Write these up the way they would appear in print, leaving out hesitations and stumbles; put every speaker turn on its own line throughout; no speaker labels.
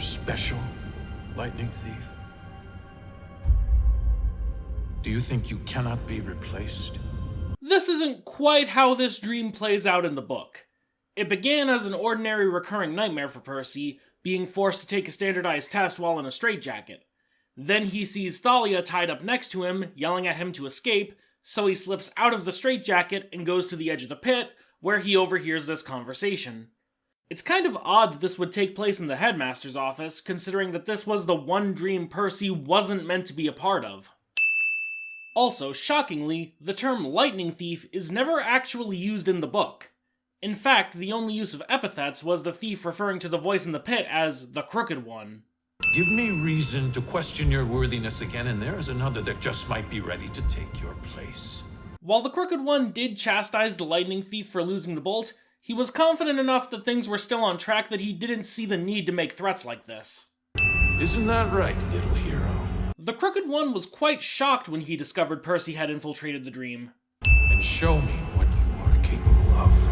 special, lightning thief? Do you think you cannot be replaced?
This isn't quite how this dream plays out in the book. It began as an ordinary recurring nightmare for Percy, being forced to take a standardized test while in a straitjacket. Then he sees Thalia tied up next to him, yelling at him to escape, so he slips out of the straitjacket and goes to the edge of the pit, where he overhears this conversation. It's kind of odd that this would take place in the headmaster's office, considering that this was the one dream Percy wasn't meant to be a part of. Also, shockingly, the term lightning thief is never actually used in the book. In fact, the only use of epithets was the thief referring to the voice in the pit as the Crooked One.
Give me reason to question your worthiness again, and there is another that just might be ready to take your place.
While the Crooked One did chastise the lightning thief for losing the bolt, he was confident enough that things were still on track that he didn't see the need to make threats like this.
Isn't that right, little hero?
The Crooked One was quite shocked when he discovered Percy had infiltrated the dream.
And show me what you are capable of.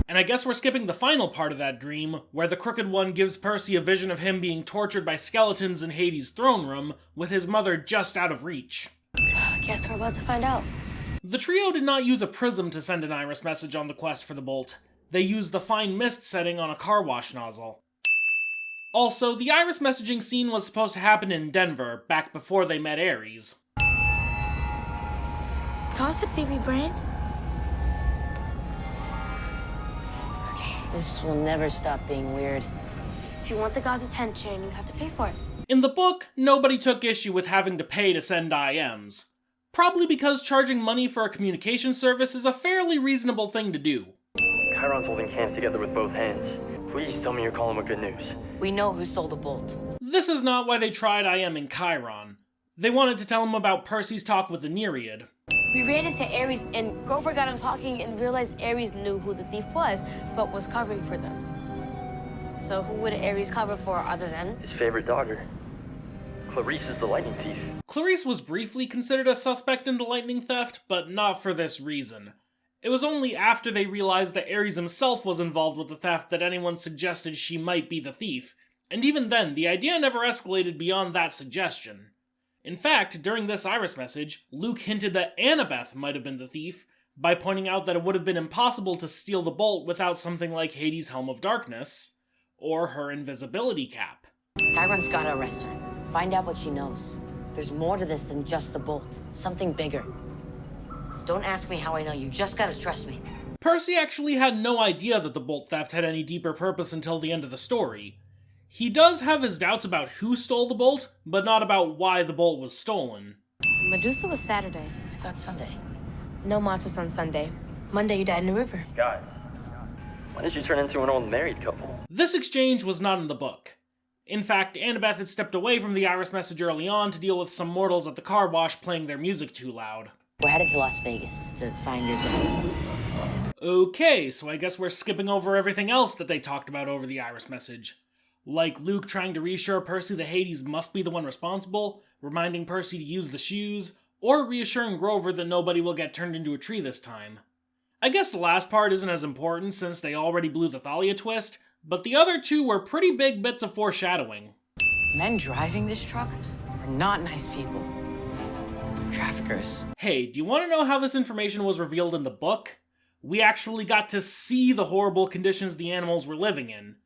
And I guess we're skipping the final part of that dream, where the Crooked One gives Percy a vision of him being tortured by skeletons in Hades' throne room, with his mother just out of reach.
Guess we're about to find out.
The trio did not use a prism to send an iris message on the quest for the bolt. They used the fine mist setting on a car wash nozzle. Also, the iris messaging scene was supposed to happen in Denver, back before they met Ares.
Toss the seaweed brain. Okay.
This will never stop being weird.
If you want the god's attention, you have to pay for it.
In the book, nobody took issue with having to pay to send IMs. Probably because charging money for a communication service is a fairly reasonable thing to do.
Chiron's holding hands together with both hands. Please tell me you're calling with good news.
We know who stole the bolt.
This is not why they tried IMing Chiron. They wanted to tell him about Percy's talk with the Nereid.
We ran into Ares, and Grover got him talking and realized Ares knew who the thief was, but was covering for them. So who would Ares cover for other than?
His favorite daughter. Clarice is the lightning thief.
Clarice was briefly considered a suspect in the lightning theft, but not for this reason. It was only after they realized that Ares himself was involved with the theft that anyone suggested she might be the thief, and even then, the idea never escalated beyond that suggestion. In fact, during this iris message, Luke hinted that Annabeth might have been the thief, by pointing out that it would have been impossible to steal the bolt without something like Hades' Helm of Darkness, or her invisibility cap.
Chiron's gotta arrest her. Find out what she knows. There's more to this than just the bolt. Something bigger. Don't ask me how I know. You just gotta trust me.
Percy actually had no idea that the bolt theft had any deeper purpose until the end of the story. He does have his doubts about who stole the bolt, but not about why the bolt was stolen.
Medusa was Saturday.
I thought Sunday.
No monsters on Sunday. Monday you died in the river.
Guys, when did you turn into an old married couple?
This exchange was not in the book. In fact, Annabeth had stepped away from the iris message early on to deal with some mortals at the car wash playing their music too loud.
We're headed to Las Vegas to find your dad.
Okay, so I guess we're skipping over everything else that they talked about over the iris message. Like Luke trying to reassure Percy that Hades must be the one responsible, reminding Percy to use the shoes, or reassuring Grover that nobody will get turned into a tree this time. I guess the last part isn't as important since they already blew the Thalia twist, but the other two were pretty big bits of foreshadowing.
Men driving this truck are not nice people. Traffickers.
Hey, do you want to know how this information was revealed in the book? We actually got to see the horrible conditions the animals were living in.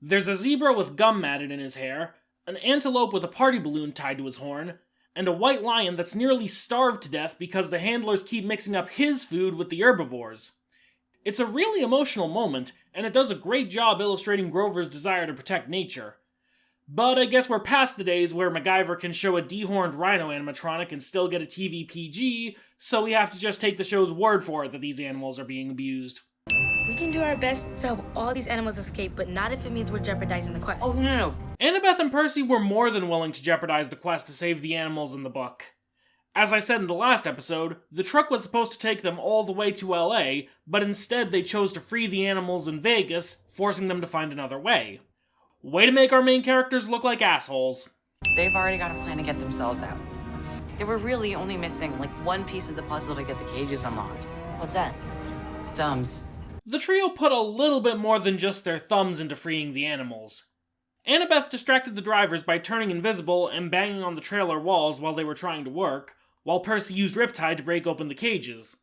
There's a zebra with gum matted in his hair, an antelope with a party balloon tied to his horn, and a white lion that's nearly starved to death because the handlers keep mixing up his food with the herbivores. It's a really emotional moment, and it does a great job illustrating Grover's desire to protect nature. But I guess we're past the days where MacGyver can show a dehorned rhino animatronic and still get a TV PG, so we have to just take the show's word for it that these animals are being abused.
We can do our best to help all these animals escape, but not if it means we're jeopardizing the quest.
Oh, no.
Annabeth and Percy were more than willing to jeopardize the quest to save the animals in the book. As I said in the last episode, the truck was supposed to take them all the way to LA, but instead they chose to free the animals in Vegas, forcing them to find another way. Way to make our main characters look like assholes.
They've already got a plan to get themselves out. They were really only missing, like, one piece of the puzzle to get the cages unlocked.
What's that?
Thumbs.
The trio put a little bit more than just their thumbs into freeing the animals. Annabeth distracted the drivers by turning invisible and banging on the trailer walls while they were trying to work, while Percy used Riptide to break open the cages.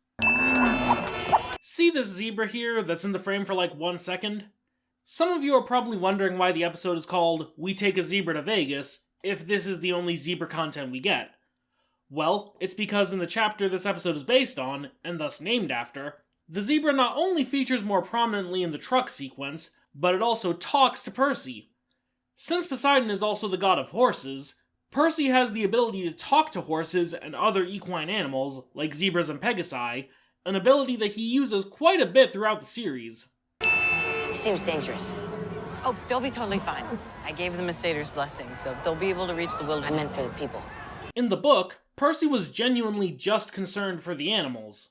See this zebra here that's in the frame for like 1 second? Some of you are probably wondering why the episode is called We Take a Zebra to Vegas, if this is the only zebra content we get. Well, it's because in the chapter this episode is based on, and thus named after, the zebra not only features more prominently in the truck sequence, but it also talks to Percy. Since Poseidon is also the god of horses, Percy has the ability to talk to horses and other equine animals, like zebras and pegasi, an ability that he uses quite a bit throughout the series.
He seems dangerous.
Oh, they'll be totally fine. I gave them a satyr's blessing, so they'll be able to reach the wilderness.
I meant for the people.
In the book, Percy was genuinely just concerned for the animals.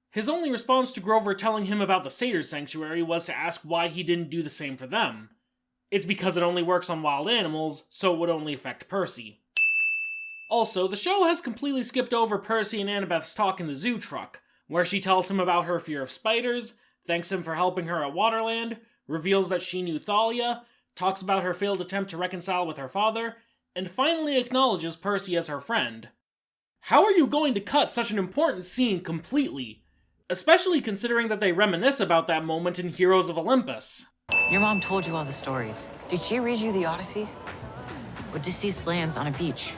His only response to Grover telling him about the Satyr's Sanctuary was to ask why he didn't do the same for them. It's because it only works on wild animals, so it would only affect Percy. Also, the show has completely skipped over Percy and Annabeth's talk in the zoo truck, where she tells him about her fear of spiders, thanks him for helping her at Waterland, reveals that she knew Thalia, talks about her failed attempt to reconcile with her father, and finally acknowledges Percy as her friend. How are you going to cut such an important scene completely? Especially considering that they reminisce about that moment in Heroes of Olympus.
Your mom told you all the stories. Did she read you the Odyssey? Odysseus lands on a beach.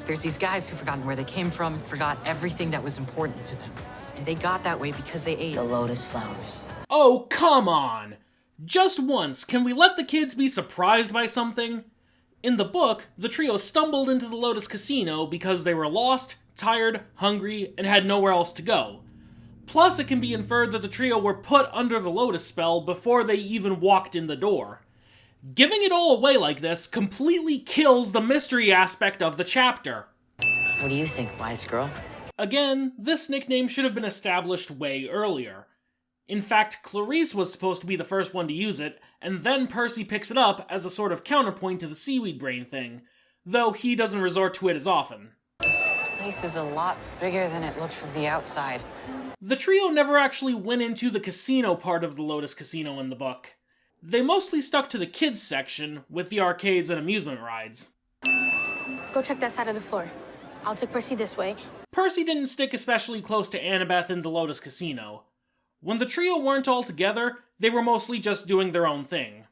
There's these guys who've forgotten where they came from, forgot everything that was important to them. And they got that way because they ate
The lotus flowers.
Oh, come on! Just once, can we let the kids be surprised by something? In the book, the trio stumbled into the Lotus Casino because they were lost, tired, hungry, and had nowhere else to go. Plus, it can be inferred that the trio were put under the Lotus spell before they even walked in the door. Giving it all away like this completely kills the mystery aspect of the chapter.
What do you think, wise girl?
Again, this nickname should have been established way earlier. In fact, Clarice was supposed to be the first one to use it, and then Percy picks it up as a sort of counterpoint to the seaweed brain thing, though he doesn't resort to it as often.
This place is a lot bigger than it looked from the outside.
The trio never actually went into the casino part of the Lotus Casino in the book. They mostly stuck to the kids section, with the arcades and amusement rides.
Go check that side of the floor. I'll take Percy this way.
Percy didn't stick especially close to Annabeth in the Lotus Casino. When the trio weren't all together, they were mostly just doing their own thing.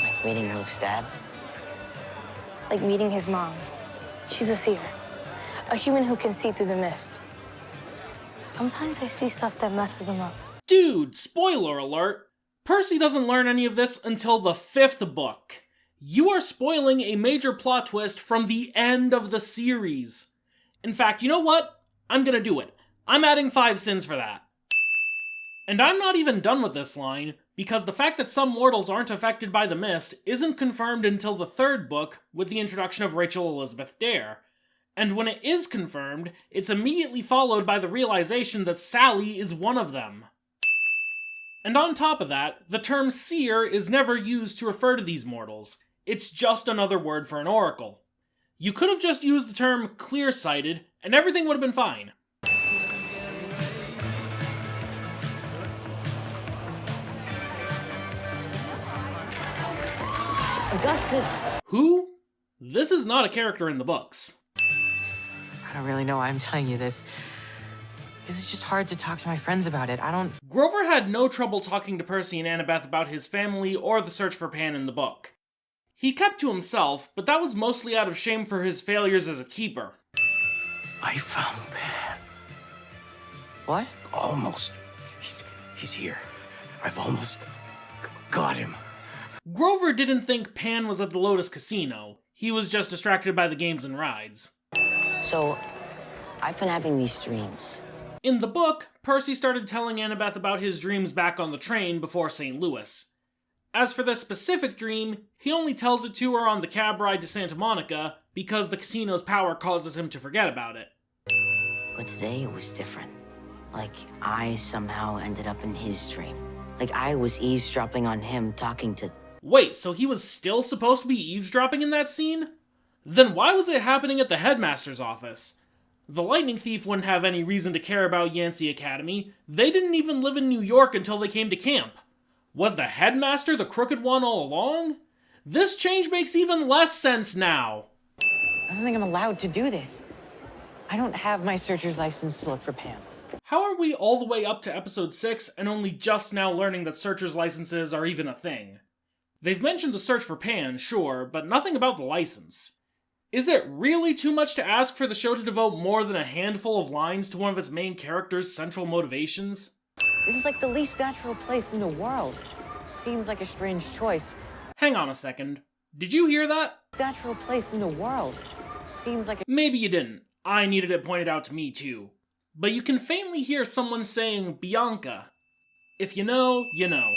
Like meeting Luke's dad?
Like meeting his mom. She's a seer. A human who can see through the mist. Sometimes I see stuff that messes them up.
Dude, spoiler alert! Percy doesn't learn any of this until the 5th book. You are spoiling a major plot twist from the end of the series. In fact, you know what? I'm gonna do it. I'm adding 5 sins for that. And I'm not even done with this line, because the fact that some mortals aren't affected by the mist isn't confirmed until the 3rd book with the introduction of Rachel Elizabeth Dare. And when it is confirmed, it's immediately followed by the realization that Sally is one of them. And on top of that, the term seer is never used to refer to these mortals. It's just another word for an oracle. You could have just used the term clear-sighted, and everything would have been fine.
Augustus!
Who? This is not a character in the books.
I don't really know why I'm telling you this. It's just hard to talk to my friends about it.
Grover had no trouble talking to Percy and Annabeth about his family or the search for Pan in the book. He kept to himself, but that was mostly out of shame for his failures as a keeper.
I found Pan.
What?
Almost. He's here. I've almost got him.
Grover didn't think Pan was at the Lotus Casino. He was just distracted by the games and rides.
So, I've been having these dreams.
In the book, Percy started telling Annabeth about his dreams back on the train before St. Louis. As for this specific dream, he only tells it to her on the cab ride to Santa Monica because the casino's power causes him to forget about it.
But today it was different. Like, I somehow ended up in his dream. Like, I was eavesdropping on him talking to...
Wait, so he was still supposed to be eavesdropping in that scene? Then why was it happening at the headmaster's office? The Lightning Thief wouldn't have any reason to care about Yancey Academy. They didn't even live in New York until they came to camp. Was the headmaster the crooked one all along? This change makes even less sense now.
I don't think I'm allowed to do this. I don't have my searcher's license to look for Pam.
How are we all the way up to episode 6 and only just now learning that searcher's licenses are even a thing? They've mentioned the search for Pan, sure, but nothing about the license. Is it really too much to ask for the show to devote more than a handful of lines to one of its main characters' central motivations?
This is like the least natural place in the world. Seems like a strange choice.
Hang on a second. Did you hear that?
Natural place in the world. Seems like a...
Maybe you didn't. I needed it pointed out to me too. But you can faintly hear someone saying Bianca. If you know, you know.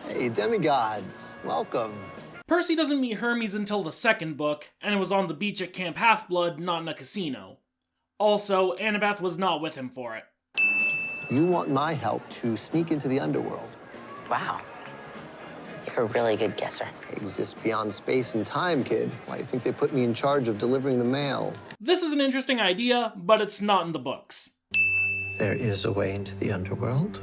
Hey, demigods, welcome.
Percy doesn't meet Hermes until the second book, and it was on the beach at Camp Half-Blood, not in a casino. Also, Annabeth was not with him for it.
You want my help to sneak into the underworld.
Wow. You're a really good guesser.
I exist beyond space and time, kid. Why do you think they put me in charge of delivering the mail?
This is an interesting idea, but it's not in the books.
There is a way into the underworld.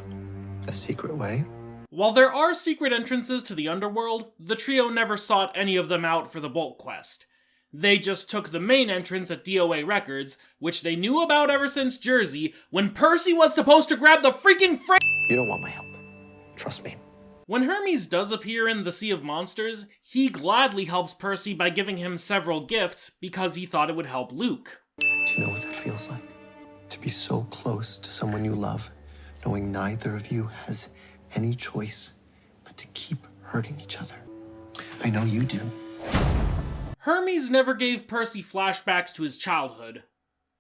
A secret way.
While there are secret entrances to the underworld, the trio never sought any of them out for the Bolt quest. They just took the main entrance at DOA Records, which they knew about ever since Jersey, when Percy was supposed to grab the freaking
You don't want my help. Trust me.
When Hermes does appear in the Sea of Monsters, he gladly helps Percy by giving him several gifts because he thought it would help Luke.
Do you know what that feels like? To be so close to someone you love, knowing neither of you has any choice but to keep hurting each other. I know you do.
Hermes never gave Percy flashbacks to his childhood.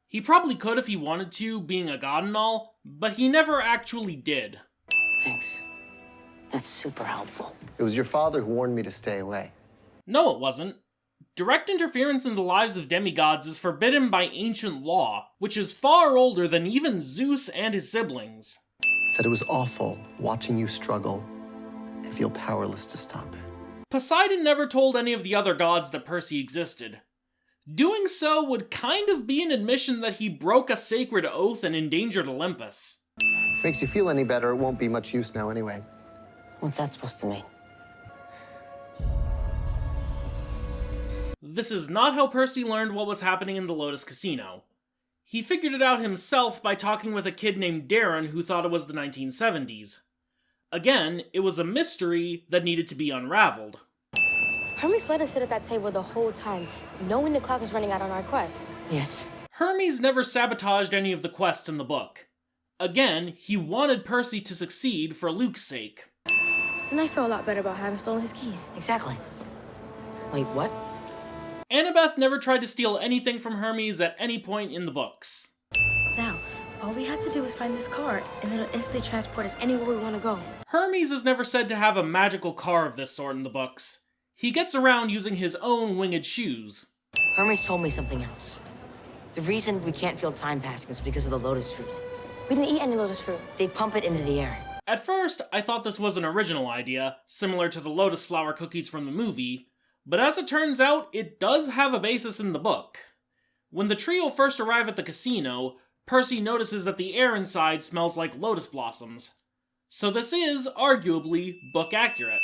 He probably could if he wanted to, being a god and all, but he never actually did.
Thanks. That's super helpful.
It was your father who warned me to stay away.
No, it wasn't. Direct interference in the lives of demigods is forbidden by ancient law, which is far older than even Zeus and his siblings.
Said it was awful watching you struggle and feel powerless to stop it.
Poseidon never told any of the other gods that Percy existed. Doing so would kind of be an admission that he broke a sacred oath and endangered Olympus.
Makes you feel any better, it won't be much use now anyway.
What's that supposed to mean?
This is not how Percy learned what was happening in the Lotus Casino. He figured it out himself by talking with a kid named Darren who thought it was the 1970s. Again, it was a mystery that needed to be unraveled.
Hermes let us sit at that table the whole time, knowing the clock was running out on our quest.
Yes.
Hermes never sabotaged any of the quests in the book. Again, he wanted Percy to succeed for Luke's sake.
And I feel a lot better about having stolen his keys.
Exactly. Wait, what?
Annabeth never tried to steal anything from Hermes at any point in the books.
Now, all we have to do is find this car, and it'll instantly transport us anywhere we want to go.
Hermes is never said to have a magical car of this sort in the books. He gets around using his own winged shoes.
Hermes told me something else. The reason we can't feel time passing is because of the lotus fruit.
We didn't eat any lotus fruit.
They pump it into the air.
At first, I thought this was an original idea, similar to the lotus flower cookies from the movie, but as it turns out, it does have a basis in the book. When the trio first arrive at the casino, Percy notices that the air inside smells like lotus blossoms. So this is, arguably, book accurate.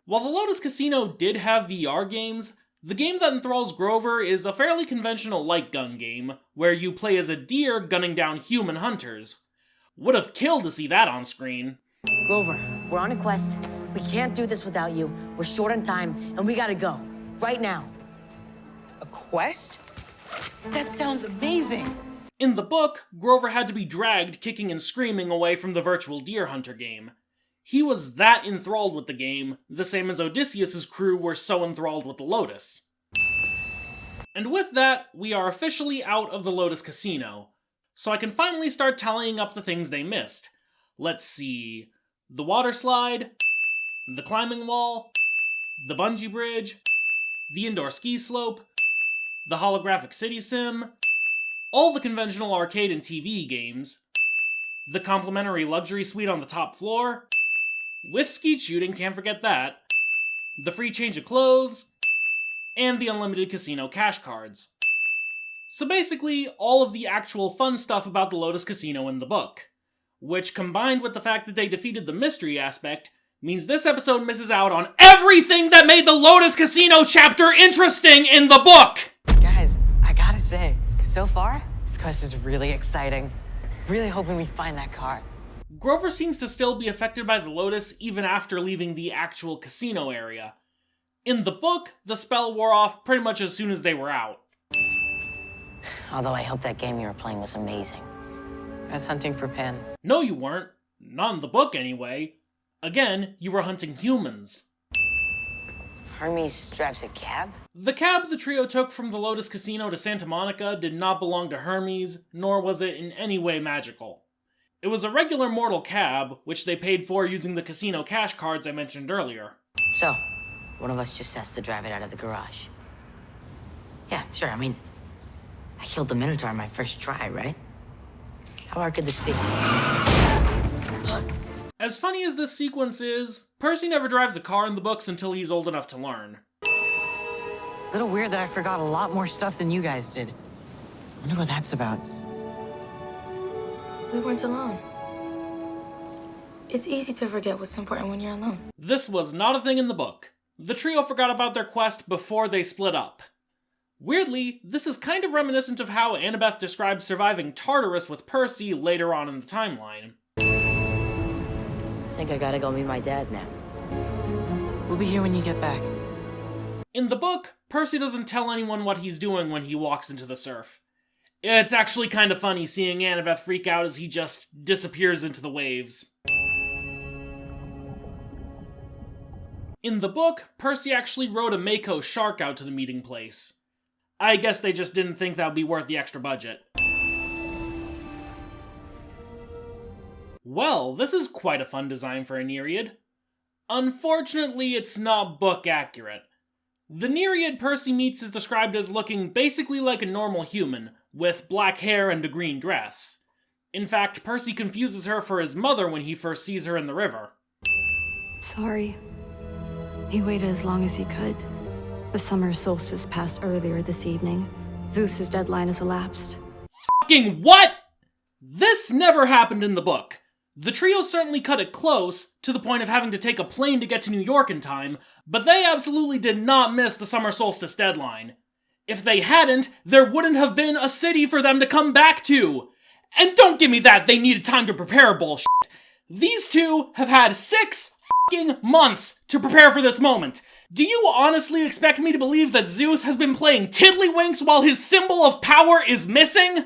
While the Lotus Casino did have VR games, the game that enthralls Grover is a fairly conventional light gun game, where you play as a deer gunning down human hunters. Would have killed to see that on screen.
Grover, we're on a quest. We can't do this without you. We're short on time, and we gotta go. Right now.
A quest? That sounds amazing.
In the book, Grover had to be dragged kicking and screaming away from the virtual deer hunter game. He was that enthralled with the game, the same as Odysseus' crew were so enthralled with the Lotus. And with that, we are officially out of the Lotus Casino, so I can finally start tallying up the things they missed. Let's see... the waterslide, the climbing wall, the bungee bridge, the indoor ski slope, the holographic city sim, all the conventional arcade and TV games, the complimentary luxury suite on the top floor, with skeet shooting, can't forget that, the free change of clothes, and the unlimited casino cash cards. So basically, all of the actual fun stuff about the Lotus Casino in the book, which combined with the fact that they defeated the mystery aspect, means this episode misses out on everything that made the Lotus Casino chapter interesting in the book!
Guys, I gotta say, so far, this quest is really exciting. Really hoping we find that car.
Grover seems to still be affected by the Lotus even after leaving the actual casino area. In the book, the spell wore off pretty much as soon as they were out.
Although I hope that game you were playing was amazing.
I was hunting for Pan.
No, you weren't. Not in the book, anyway. Again, you were hunting humans.
Hermes drives a cab?
The cab the trio took from the Lotus Casino to Santa Monica did not belong to Hermes, nor was it in any way magical. It was a regular mortal cab, which they paid for using the casino cash cards I mentioned earlier.
So, one of us just has to drive it out of the garage. Yeah, sure, I mean, I killed the Minotaur on my first try, right? How hard could this be?
As funny as this sequence is, Percy never drives a car in the books until he's old enough to learn.
Little weird that I forgot a lot more stuff than you guys did. Wonder what that's about.
We weren't alone. It's easy to forget what's important when you're alone.
This was not a thing in the book. The trio forgot about their quest before they split up. Weirdly, this is kind of reminiscent of how Annabeth describes surviving Tartarus with Percy later on in the timeline.
I think I gotta go meet my dad now.
We'll be here when you get back.
In the book, Percy doesn't tell anyone what he's doing when he walks into the surf. It's actually kind of funny seeing Annabeth freak out as he just disappears into the waves. In the book, Percy actually rode a Mako shark out to the meeting place. I guess they just didn't think that would be worth the extra budget. Well, this is quite a fun design for a Nereid. Unfortunately, it's not book accurate. The Nereid Percy meets is described as looking basically like a normal human, with black hair and a green dress. In fact, Percy confuses her for his mother when he first sees her in the river.
Sorry. He waited as long as he could. The summer solstice passed earlier this evening. Zeus's deadline has elapsed.
Fucking what?! This never happened in the book. The trio certainly cut it close, to the point of having to take a plane to get to New York in time, but they absolutely did not miss the summer solstice deadline. If they hadn't, there wouldn't have been a city for them to come back to. And don't give me that they needed time to prepare bullshit. These two have had 6 fucking months to prepare for this moment. Do you honestly expect me to believe that Zeus has been playing tiddlywinks while his symbol of power is missing?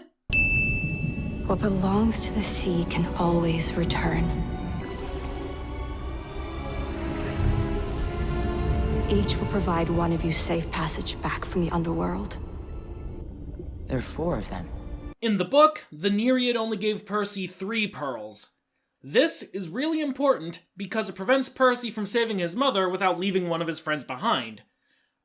What belongs to the sea can always return. Each will provide one of you safe passage back from the underworld.
There are 4 of them.
In the book, the Nereid only gave Percy 3 pearls. This is really important because it prevents Percy from saving his mother without leaving one of his friends behind.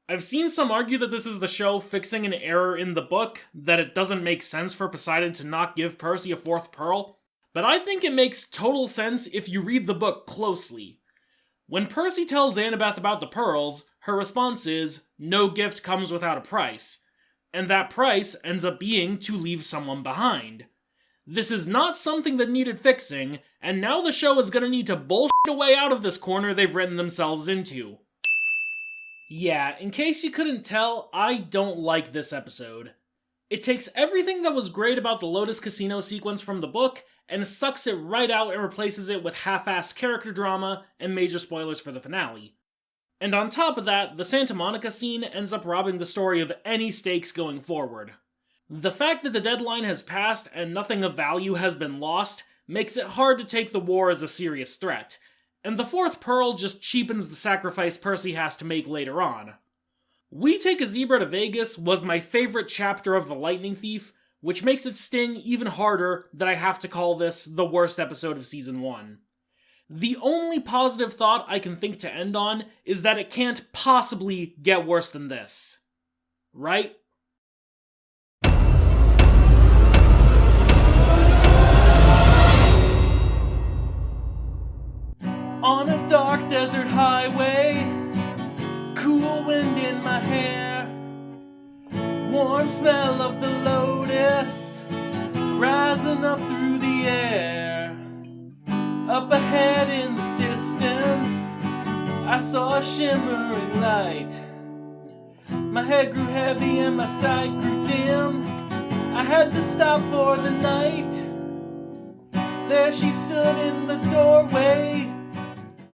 I've seen some argue that this is the show fixing an error in the book, that it doesn't make sense for Poseidon to not give Percy a 4th pearl, but I think it makes total sense if you read the book closely. When Percy tells Annabeth about the pearls, her response is, no gift comes without a price, and that price ends up being to leave someone behind. This is not something that needed fixing, and now the show is gonna need to bullshit a way out of this corner they've written themselves into. Yeah, in case you couldn't tell, I don't like this episode. It takes everything that was great about the Lotus Casino sequence from the book and sucks it right out and replaces it with half-assed character drama and major spoilers for the finale. And on top of that, the Santa Monica scene ends up robbing the story of any stakes going forward. The fact that the deadline has passed and nothing of value has been lost makes it hard to take the war as a serious threat, and the 4th pearl just cheapens the sacrifice Percy has to make later on. We Take a Zebra to Vegas was my favorite chapter of The Lightning Thief, which makes it sting even harder that I have to call this the worst episode of Season 1. The only positive thought I can think to end on is that it can't possibly get worse than this. Right? On a dark desert highway, cool wind in my hair, warm smell of the lotus rising up through the air. Up ahead in the distance, distance, I saw a shimmering light. My head grew heavy and my sight grew dim. I had to stop for the night. There she stood in the doorway,